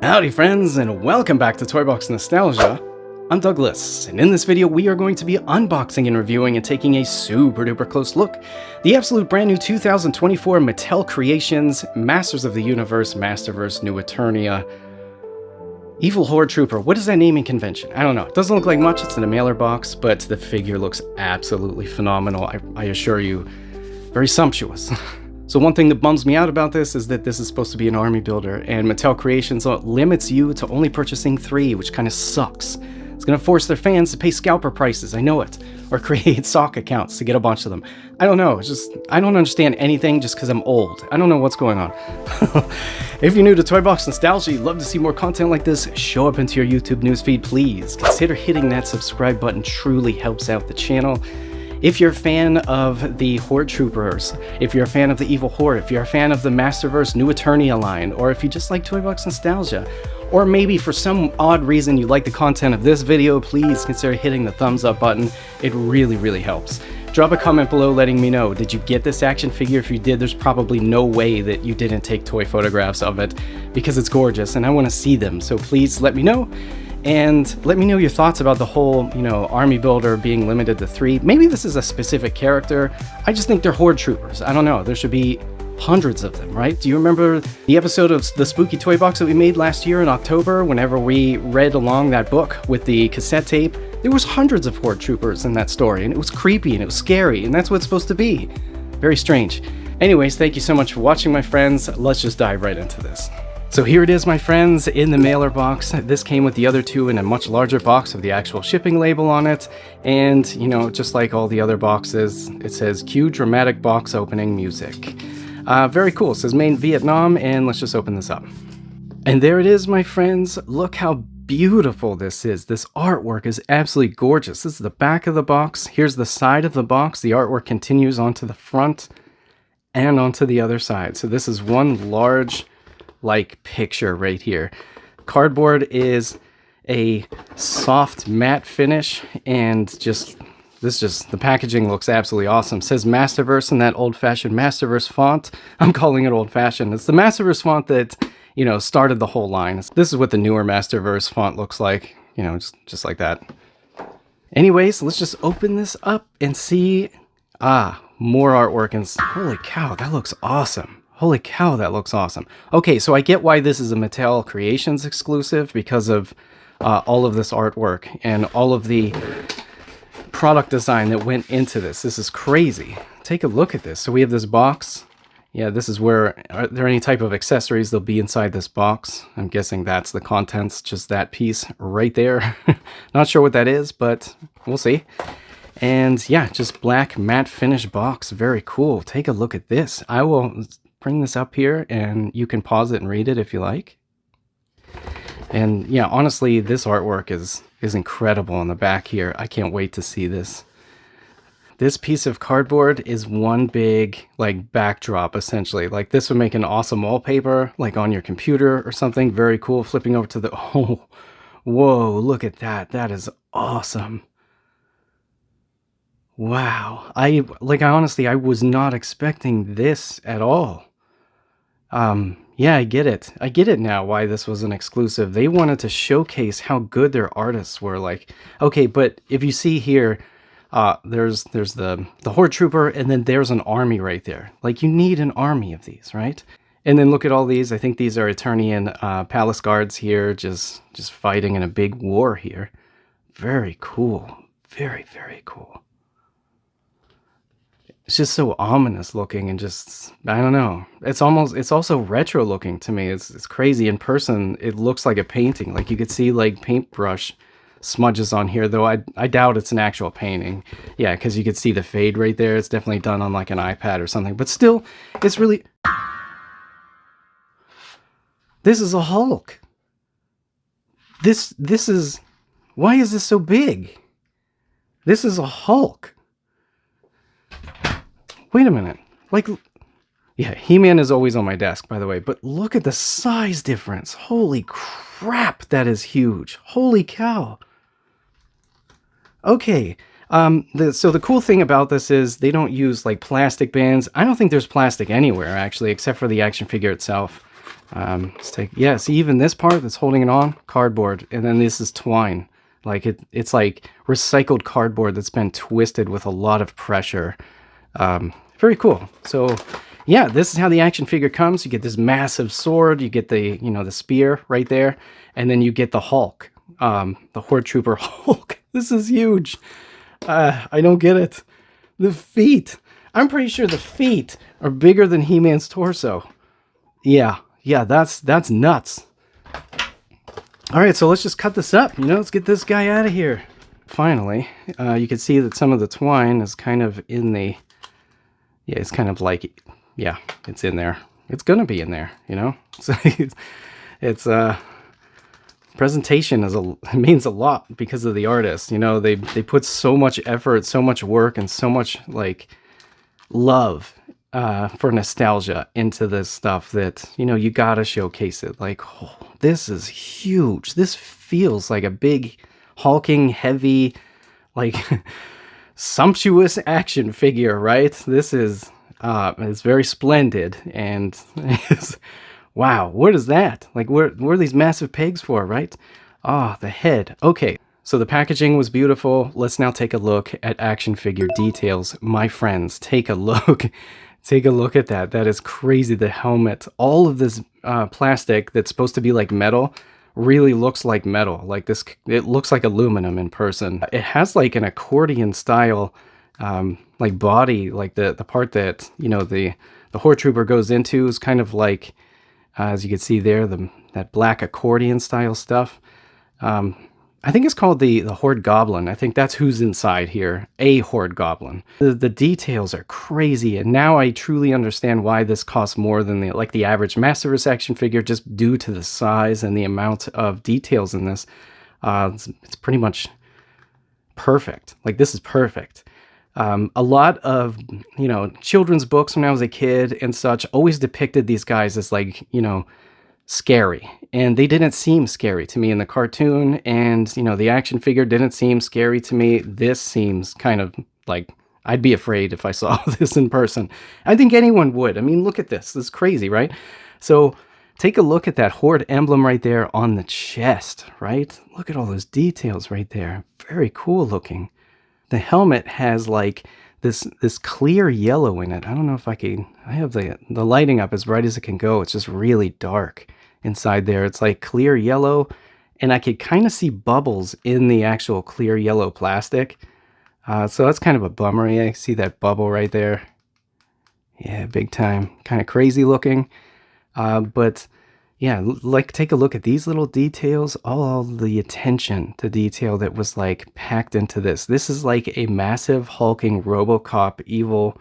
Howdy friends, and welcome back to Toy Box Nostalgia. I'm Douglas, and in this video we are going to be unboxing and reviewing and taking a super duper close look the absolute brand new 2024 Mattel Creations Masters of the Universe Masterverse New Eternia Evil Horde Trooper. What is that naming convention? I don't know. It doesn't look like much, it's in a mailer box, but the figure looks absolutely phenomenal. I assure you, very sumptuous. So one thing that bums me out about this is that this is supposed to be an army builder, and Mattel Creations limits you to only purchasing 3, which kind of sucks. It's going to force their fans to pay scalper prices, I know it, or create sock accounts to get a bunch of them. I don't know, it's just, I don't understand anything just because I'm old. I don't know what's going on. If you're new to Toy Box Nostalgia, you'd love to see more content like this, show up into your YouTube newsfeed, please. Consider hitting that subscribe button, truly helps out the channel. If you're a fan of the Horde Troopers, if you're a fan of the Evil Horde, if you're a fan of the Masterverse New Eternia line, or if you just like Toy Box Nostalgia, or maybe for some odd reason you like the content of this video, please consider hitting the thumbs up button. It really helps. Drop a comment below letting me know, did you get this action figure? If you did, there's probably no way that you didn't take toy photographs of it, because it's gorgeous and I want to see them, so please let me know. And let me know your thoughts about the whole, army builder being limited to 3. Maybe this is a specific character. I just think they're Horde Troopers. I don't know. There should be hundreds of them, right? Do you remember the episode of the Spooky Toy Box that we made last year in October? Whenever we read along that book with the cassette tape, there was hundreds of Horde Troopers in that story, and it was creepy and it was scary, and that's what it's supposed to be. Very strange. Anyways, thank you so much for watching, my friends. Let's just dive right into this. So here it is, my friends, in the mailer box. This came with the other 2 in a much larger box with the actual shipping label on it. And, just like all the other boxes, it says cue dramatic box opening music. Very cool. It says Main Vietnam, and let's just open this up. And there it is, my friends. Look how beautiful this is. This artwork is absolutely gorgeous. This is the back of the box. Here's the side of the box. The artwork continues onto the front and onto the other side. So this is one large picture right here. Cardboard is a soft matte finish, and the packaging looks absolutely awesome. It says Masterverse in that old-fashioned Masterverse font. I'm calling it old-fashioned. It's the Masterverse font that started the whole line. This is what the newer Masterverse font looks like, just like that. Anyways, let's just open this up and see more artwork, and holy cow, that looks awesome. Holy cow, that looks awesome. Okay, so I get why this is a Mattel Creations exclusive, because of all of this artwork and all of the product design that went into this. This is crazy. Take a look at this. So we have this box. Yeah, this is where, are there any type of accessories that'll be inside this box? I'm guessing that's the contents, just that piece right there. Not sure what that is, but we'll see. And yeah, just black matte finish box. Very cool. Take a look at this. I will bring this up here and you can pause it and read it if you like. And yeah, honestly, this artwork is incredible on the back here. I can't wait to see this. This piece of cardboard is one big backdrop, essentially. This would make an awesome wallpaper, on your computer or something. Very cool. Flipping over to the, oh, whoa, look at that. That is awesome. Wow. I honestly, I was not expecting this at all. Yeah, I get it. I get it now why this was an exclusive. They wanted to showcase how good their artists were. Okay, but if you see here, there's the Horde Trooper, and then there's an army right there. You need an army of these, right? And then look at all these. I think these are Eternian palace guards here, just fighting in a big war here. Very cool. Very cool. It's just so ominous looking, and just, I don't know. It's also retro looking to me. It's crazy. In person, it looks like a painting. You could see paintbrush smudges on here, though I doubt it's an actual painting. Yeah, because you could see the fade right there. It's definitely done on an iPad or something. But still, it's really... This is a Hulk. This is... Why is this so big? This is a Hulk. Wait a minute. Yeah, He-Man is always on my desk, by the way, but look at the size difference. Holy crap, that is huge. Holy cow. Okay, so the cool thing about this is they don't use plastic bands. I don't think there's plastic anywhere, actually, except for the action figure itself. Let's take, yeah, see, even this part that's holding it on, cardboard, and then this is twine. Like it's like recycled cardboard that's been twisted with a lot of pressure. Very cool. So yeah, this is how the action figure comes. You get this massive sword, you get the, you know, the spear right there, and then you get the Hulk, the Horde Trooper Hulk. This is huge. I don't get it. The feet. I'm pretty sure the feet are bigger than He-Man's torso. Yeah, that's nuts. All right, so let's just cut this up. You know, let's get this guy out of here. Finally, you can see that some of the twine is kind of in the, yeah, it's kind of like, yeah, it's in there. It's gonna be in there, you know. So it's presentation is it means a lot because of the artist. You know, they put so much effort, so much work, and so much like love for nostalgia into this stuff that, you know, you gotta showcase it. Like, oh, this is huge. This feels like a big, hulking, heavy, like sumptuous action figure, right? This is it's very splendid, and wow, what is that? Like, what are these massive pegs for, right? Ah, the head. Okay, so the packaging was beautiful. Let's now take a look at action figure details. My friends, take a look. Take a look at that. That is crazy. The helmet, all of this plastic that's supposed to be like metal really looks like metal. Like this, it looks like aluminum in person. It has like an accordion style like body, like the part that, you know, the Horde Trooper goes into is kind of like, as you can see there, that black accordion style stuff. I think it's called the Horde Goblin. I think that's who's inside here, a Horde Goblin. The details are crazy, and now I truly understand why this costs more than the average Masterverse action figure, just due to the size and the amount of details in this. It's pretty much perfect. Like, this is perfect. A lot of, you know, children's books when I was a kid and such always depicted these guys as, like, you know, scary, and they didn't seem scary to me in the cartoon, and, you know, the action figure didn't seem scary to me. This seems kind of like I'd be afraid if I saw this in person. I think anyone would. I mean, look at this. This is crazy, right? So take a look at that Horde emblem right there on the chest, right? Look at all those details right there. Very cool looking. The helmet has like this clear yellow in it. I don't know if I have the lighting up as bright as it can go. It's just really dark inside there. It's like clear yellow, and I could kind of see bubbles in the actual clear yellow plastic. So that's kind of a bummer. Yeah, I see that bubble right there. Yeah, big time. Kind of crazy looking. But yeah, like, take a look at these little details, all the attention to detail that was like packed into this. This is like a massive hulking RoboCop evil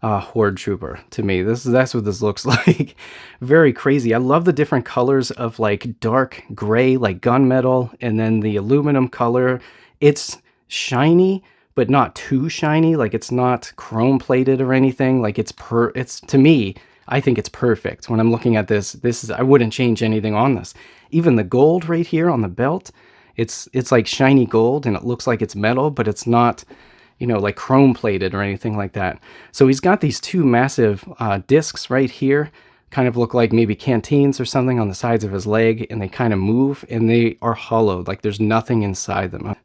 Horde Trooper to me. That's what this looks like. Very crazy. I love the different colors of like dark gray, like gunmetal, and then the aluminum color. It's shiny, but not too shiny. Like, it's not chrome plated or anything. Like, it's to me, I think it's perfect. When I'm looking at this I wouldn't change anything on this. Even the gold right here on the belt, it's like shiny gold, and it looks like it's metal, but it's not, you know, like chrome plated or anything like that. So he's got these two massive discs right here, kind of look like maybe canteens or something on the sides of his leg, and they kind of move, and they are hollowed, like there's nothing inside them.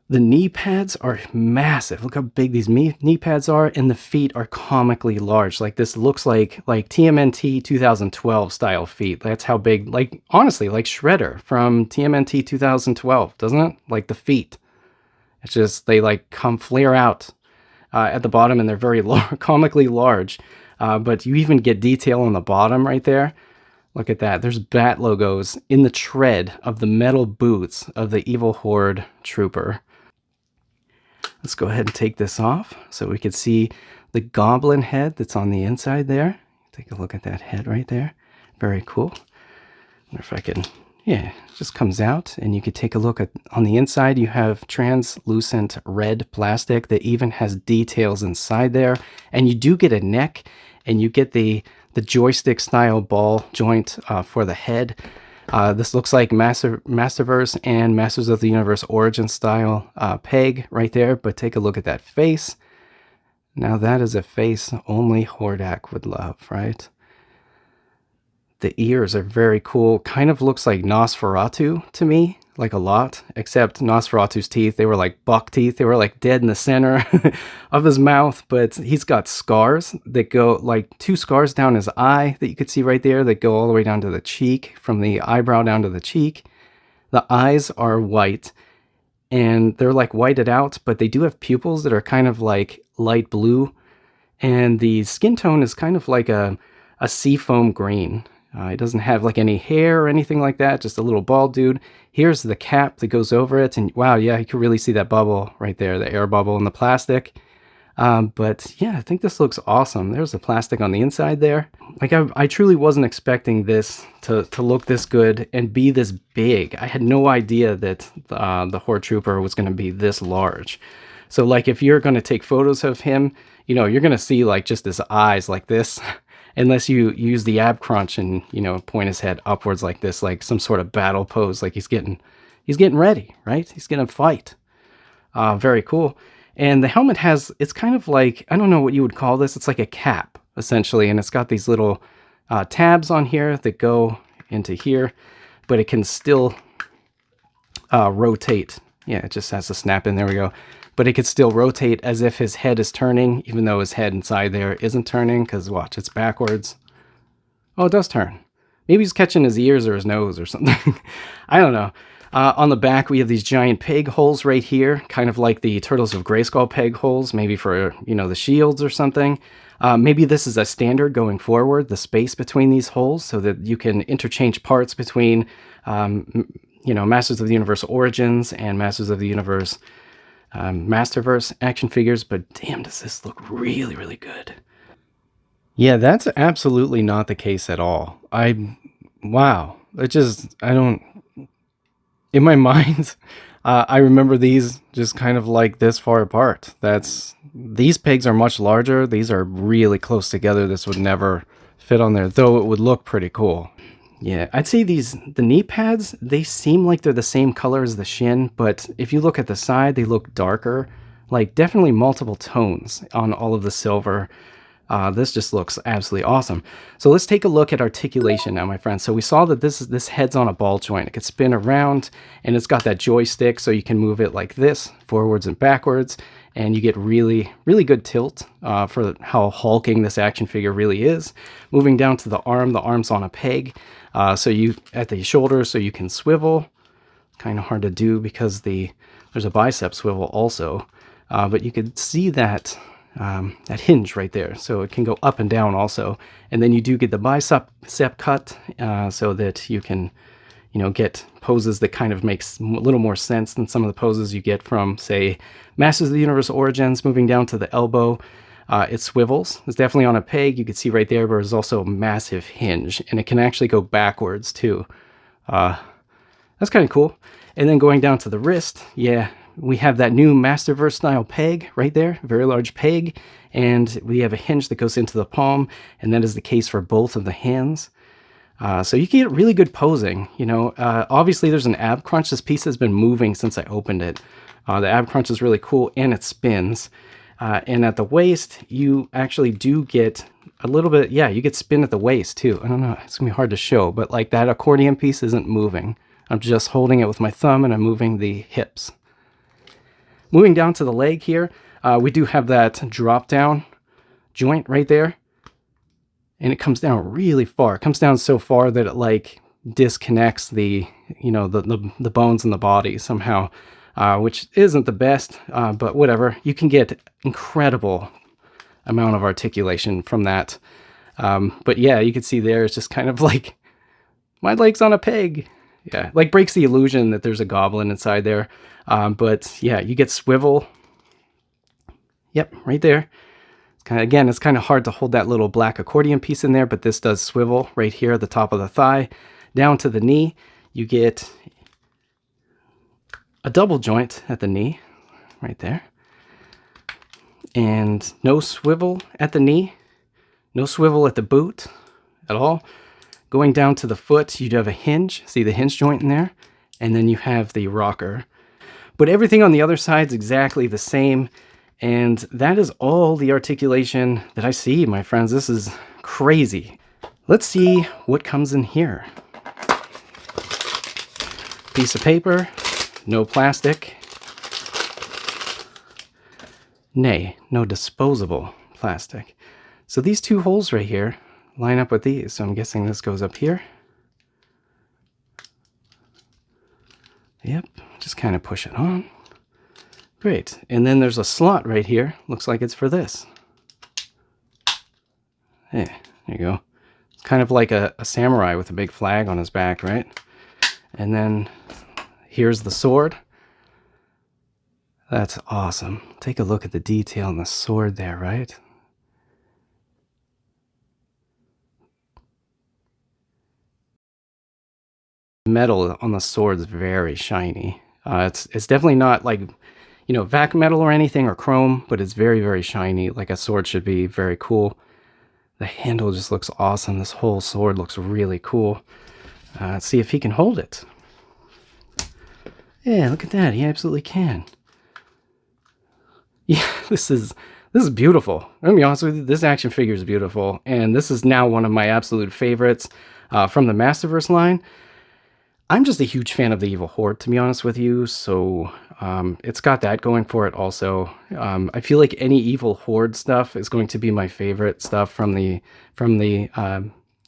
The knee pads are massive. Look how big these knee pads are, and the feet are comically large. Like, this looks like TMNT 2012 style feet. That's how big, like, honestly, like Shredder from TMNT 2012, doesn't it? Like, the feet. It's just, they like flare out at the bottom, and they're very comically large. But you even get detail on the bottom right there. Look at that. There's bat logos in the tread of the metal boots of the evil Horde Trooper. Let's go ahead and take this off so we can see the goblin head that's on the inside there. Take a look at that head right there. Very cool. I wonder if I can, yeah, it just comes out, and you can take a look at, on the inside you have translucent red plastic that even has details inside there. And you do get a neck, and you get the joystick style ball joint for the head. This looks like Masterverse and Masters of the Universe Origin style peg right there, but take a look at that face. Now that is a face only Hordak would love, right? The ears are very cool. Kind of looks like Nosferatu to me, like a lot, except Nosferatu's teeth, they were like buck teeth. They were like dead in the center of his mouth, but he's got scars that go like 2 scars down his eye that you could see right there that go all the way down to the cheek, from the eyebrow down to the cheek. The eyes are white and they're like whited out, but they do have pupils that are kind of like light blue. And the skin tone is kind of like a seafoam green. It doesn't have like any hair or anything like that, just a little bald dude. Here's the cap that goes over it, and wow, yeah, you can really see that bubble right there, the air bubble in the plastic. But yeah, I think this looks awesome. There's the plastic on the inside there. Like I truly wasn't expecting this to look this good and be this big. I had no idea that the Horde Trooper was going to be this large. So like if you're going to take photos of him, you know, you're going to see like just his eyes like this. Unless you use the ab crunch and, you know, point his head upwards like this, like some sort of battle pose, like he's getting ready, right? He's gonna fight. Very cool. And the helmet has, it's kind of like, I don't know what you would call this. It's like a cap, essentially. And it's got these little tabs on here that go into here, but it can still rotate. Yeah, it just has to snap in. There we go. But it could still rotate as if his head is turning, even though his head inside there isn't turning, because watch, it's backwards. Oh, it does turn. Maybe he's catching his ears or his nose or something. I don't know. On the back, we have these giant peg holes right here, kind of like the Turtles of Grayskull peg holes, maybe for, you know, the shields or something. Maybe this is a standard going forward, the space between these holes, so that you can interchange parts between, you know, Masters of the Universe Origins and Masters of the Universe Masterverse action figures. But damn, does this look really, really good. Yeah, that's absolutely not the case at all. Wow. I don't, in my mind, I remember these just kind of like this far apart. These pegs are much larger. These are really close together. This would never fit on there, though it would look pretty cool. Yeah, I'd say the knee pads, they seem like they're the same color as the shin, but if you look at the side, they look darker, like definitely multiple tones on all of the silver. This just looks absolutely awesome. So let's take a look at articulation now, my friends. So we saw that this head's on a ball joint. It can spin around, and it's got that joystick, so you can move it like this, forwards and backwards, and you get really, really good tilt for how hulking this action figure really is. Moving down to the arm's on a peg. So you at the shoulder, so you can swivel. Kind of hard to do because there's a bicep swivel also, but you could see that hinge right there, so it can go up and down also. And then you do get the bicep cut, so that you can, you know, get poses that kind of makes a little more sense than some of the poses you get from, say, Masters of the Universe Origins. Moving down to the elbow. It swivels. It's definitely on a peg. You can see right there, but there's also a massive hinge, and it can actually go backwards too. That's kind of cool. And then going down to the wrist, yeah, we have that new Masterverse style peg right there, very large peg, and we have a hinge that goes into the palm, and that is the case for both of the hands. So you can get really good posing. You know, obviously there's an ab crunch. This piece has been moving since I opened it. The ab crunch is really cool, and it spins. And at the waist, you actually do get a little bit, yeah, you get spin at the waist too. I don't know, it's gonna be hard to show, but like that accordion piece isn't moving. I'm just holding it with my thumb and I'm moving the hips. Moving down to the leg here, we do have that drop down joint right there. And it comes down really far. It comes down so far that it like disconnects the, you know, the bones in the body somehow. Which isn't the best, but whatever. You can get incredible amount of articulation from that. But yeah, you can see there, it's just kind of like, my leg's on a peg. Yeah, like breaks the illusion that there's a goblin inside there. But yeah, you get swivel. Yep, right there. It's kind of, again, it's kind of hard to hold that little black accordion piece in there, but this does swivel right here at the top of the thigh. Down to the knee, you get a double joint at the knee, right there. And no swivel at the knee, no swivel at the boot at all. Going down to the foot, you do have a hinge. See the hinge joint in there? And then you have the rocker. But everything on the other side is exactly the same. And that is all the articulation that I see, my friends. This is crazy. let's see what comes in here. Piece of paper, no plastic. Nay, no disposable plastic. So these two holes right here line up with these. So I'm guessing this goes up here. Yep, just kind of push it on. Great. And then there's a slot right here. Looks like it's for this. Hey, there you go. It's kind of like a samurai with a big flag on his back, right? And then here's the sword. That's awesome. Take a look at the detail in the sword there, right? Metal on the sword is very shiny. It's definitely not like, you know, vac metal or anything or chrome, but it's very, very shiny, like a sword should be. Very cool. The handle just looks awesome. This whole sword looks really cool. Let's see if he can hold it. Yeah, look at that. He absolutely can. Yeah, this is beautiful. I'm gonna be honest with you, this action figure is beautiful, and this is now one of my absolute favorites from the Masterverse line. I'm just a huge fan of the Evil Horde, to be honest with you, so it's got that going for it also. I feel like any Evil Horde stuff is going to be my favorite stuff from the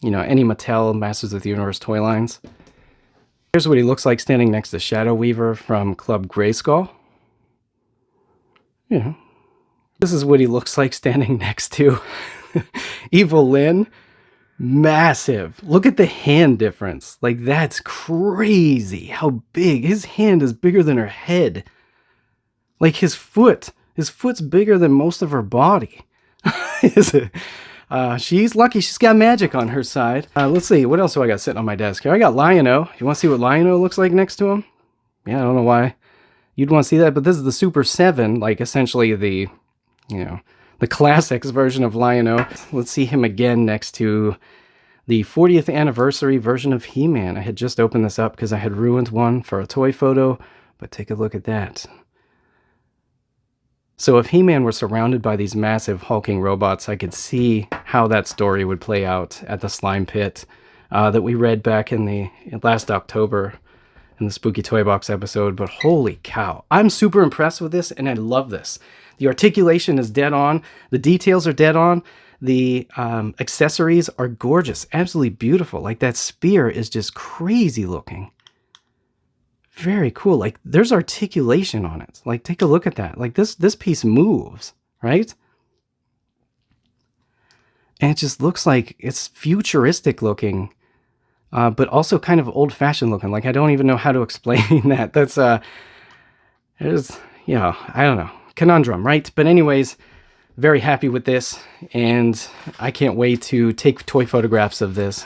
you know, any Mattel Masters of the Universe toy lines. Here's what he looks like standing next to Shadow Weaver from Club Grayskull. Yeah. This is what he looks like standing next to Evil Lyn. Massive. Look at the hand difference. Like, that's crazy how big. His hand is bigger than her head. Like, his foot's bigger than most of her body. She's lucky she's got magic on her side. Let's see, what else do I got sitting on my desk here? I got Lion-O. You want to see what Lion-O looks like next to him? Yeah, I don't know why you'd want to see that, but this is the Super 7, like essentially the, you know, the classics version of Lion-O. Let's see him again next to the 40th anniversary version of He-Man. I had just opened this up because I had ruined one for a toy photo, but take a look at that. So if He-Man were surrounded by these massive hulking robots, I could see how that story would play out at the slime pit that we read back in the last October in the Spooky Toy Box episode. But holy cow, I'm super impressed with this, and I love this. The articulation is dead on. The details are dead on. The accessories are gorgeous. Absolutely beautiful. Like, that spear is just crazy looking. Very cool. Like, there's articulation on it. Like, take a look at that. Like, this piece moves, right? And it just looks like it's futuristic looking, but also kind of old-fashioned looking. Like, I don't even know how to explain that. That's, there's, you know, I don't know. Conundrum, right? But anyways, very happy with this, and I can't wait to take toy photographs of this.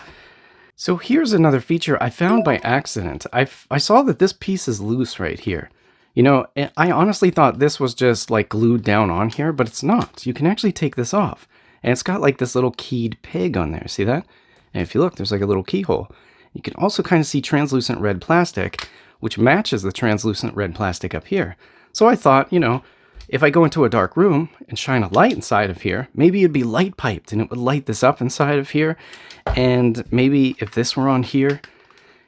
So here's another feature I found by accident. I saw that this piece is loose right here. You know, I honestly thought this was just like glued down on here, but it's not. You can actually take this off. And it's got like this little keyed peg on there. See that? And if you look, there's like a little keyhole. You can also kind of see translucent red plastic, which matches the translucent red plastic up here. So I thought, you know, if I go into a dark room and shine a light inside of here, maybe it'd be light piped and it would light this up inside of here. And maybe if this were on here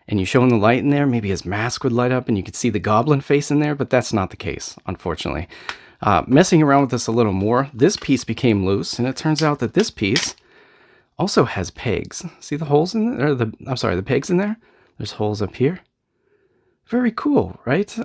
and you shone the light in there, maybe his mask would light up and you could see the goblin face in there, but that's not the case, unfortunately. Messing around with this a little more, this piece became loose, and it turns out that this piece also has pegs. See the holes in there? I'm sorry, the pegs in there? There's holes up here. Very cool, right?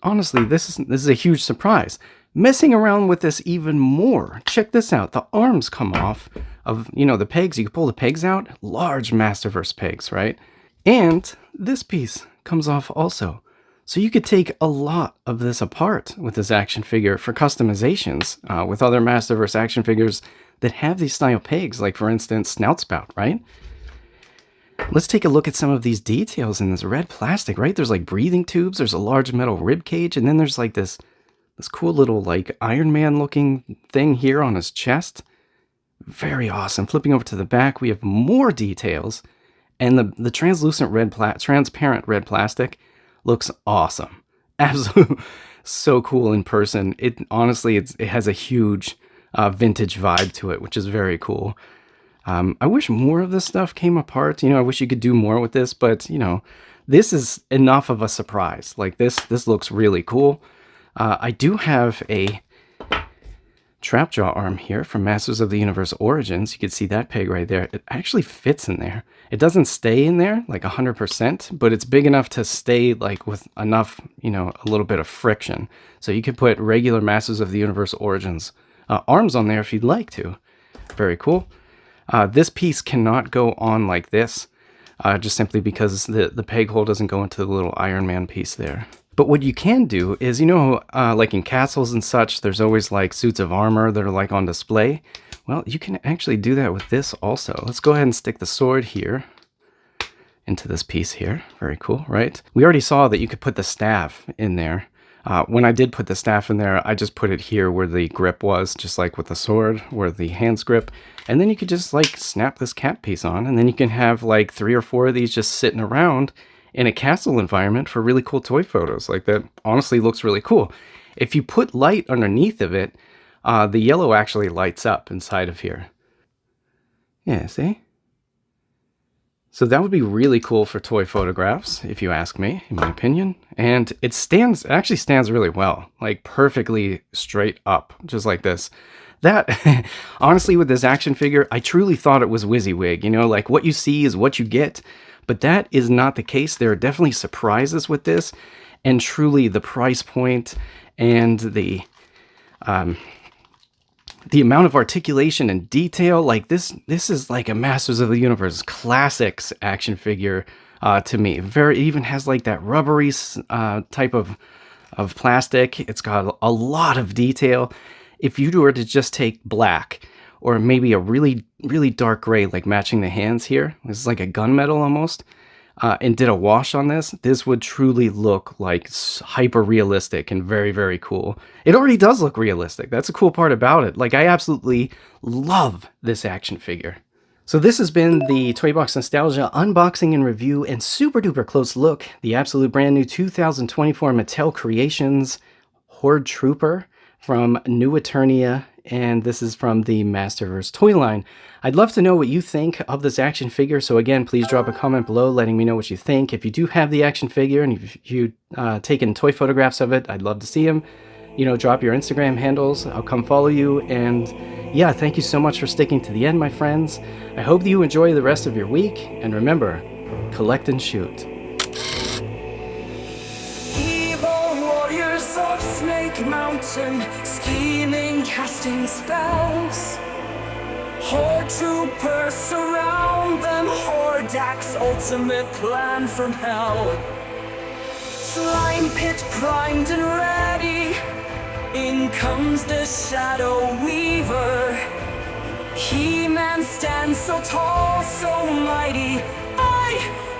Honestly, this is a huge surprise. Messing around with this even more. Check this out. The arms come off of, you know, the pegs. You can pull the pegs out. Large Masterverse pegs, right? And this piece comes off also. So you could take a lot of this apart with this action figure for customizations with other Masterverse action figures that have these style pegs, like for instance, Snout Spout, right? Let's take a look at some of these details in this red plastic, right? There's like breathing tubes, there's a large metal rib cage, and then there's like this cool little like Iron Man looking thing here on his chest. Very awesome. Flipping over to the back, we have more details, and the translucent transparent red plastic looks awesome. Absolutely so cool in person. It honestly, it has a huge vintage vibe to it, which is very cool. I wish more of this stuff came apart. I wish you could do more with this, but this is enough of a surprise. Like this looks really cool. I do have a Trapjaw arm here from Masters of the Universe Origins. You can see that peg right there. It actually fits in there. It doesn't stay in there like 100%, but it's big enough to stay like with enough, a little bit of friction. So you could put regular Masters of the Universe Origins arms on there if you'd like to. Very cool. This piece cannot go on like this, just simply because the peg hole doesn't go into the little Iron Man piece there. But what you can do is, like in castles and such, there's always like suits of armor that are like on display. Well, you can actually do that with this also. Let's go ahead and stick the sword here into this piece here. Very cool, right? We already saw that you could put the staff in there. When I did put the staff in there, I just put it here where the grip was, just like with the sword, where the hand's grip. And then you could just like snap this cap piece on, and then you can have like 3 or 4 of these just sitting around in a castle environment for really cool toy photos. Like that honestly looks really cool. If you put light underneath of it, the yellow actually lights up inside of here. Yeah, see? So that would be really cool for toy photographs, if you ask me, in my opinion. And it actually stands really well, like perfectly straight up, just like this. That, honestly, with this action figure, I truly thought it was WYSIWYG, like what you see is what you get. But that is not the case. There are definitely surprises with this, and truly the price point and the amount of articulation and detail, like this is like a Masters of the Universe Classics action figure to me. It even has like that rubbery type of plastic. It's got a lot of detail. If you were to just take black, or maybe a really, really dark gray, like matching the hands here. This is like a gunmetal almost. And did a wash on this would truly look like hyper realistic and very, very cool. It already does look realistic. That's a cool part about it. Like, I absolutely love this action figure. So this has been the Toy Box Nostalgia unboxing and review and super duper close look. The absolute brand new 2024 Mattel Creations Horde Trooper from New Eternia, and this is from the Masterverse toy line. I'd love to know what you think of this action figure, so again, please drop a comment below letting me know what you think. If you do have the action figure and if you've taken toy photographs of it, I'd love to see them. Drop your Instagram handles, I'll come follow you, and yeah, thank you so much for sticking to the end, my friends. I hope that you enjoy the rest of your week, and remember, collect and shoot. Of Snake Mountain, scheming, casting spells. Horde troopers surround them, Hordax ultimate plan from hell. Slime pit primed and ready, in comes the Shadow Weaver. He-Man stands so tall, so mighty, I